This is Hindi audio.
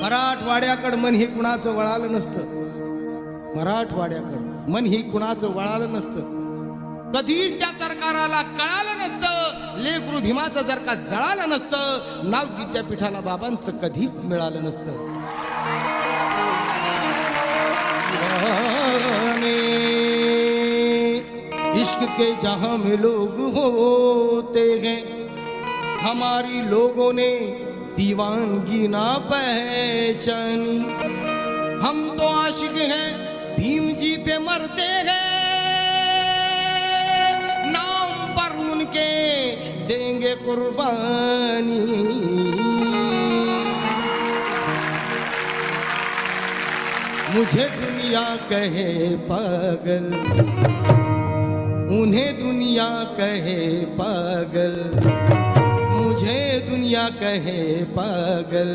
मराठवाड्याकडं मन ही कुणाचं वळालं नसतं. मराठवाड्याकडं मन ही कुणाचं वळालं नसतं. कधीच त्या सरकाराला कळालं नसतं. लेकरू भीमाचं जर का जळालं नसतं, नाव विद्यापीठाला बाबांचं कधीच मिळालं नसतं. इश्क के जहां में लोग होते हैं, हमारी लोगों ने दीवानगी ना पहचानी. हम तो आशिक हैं, भीम जी पे मरते हैं, नाम पर उनके देंगे कुर्बानी. मुझे दुनिया कहे पागल, उन्हें दुनिया कहे पागल, मुझे दुनिया कहे पागल.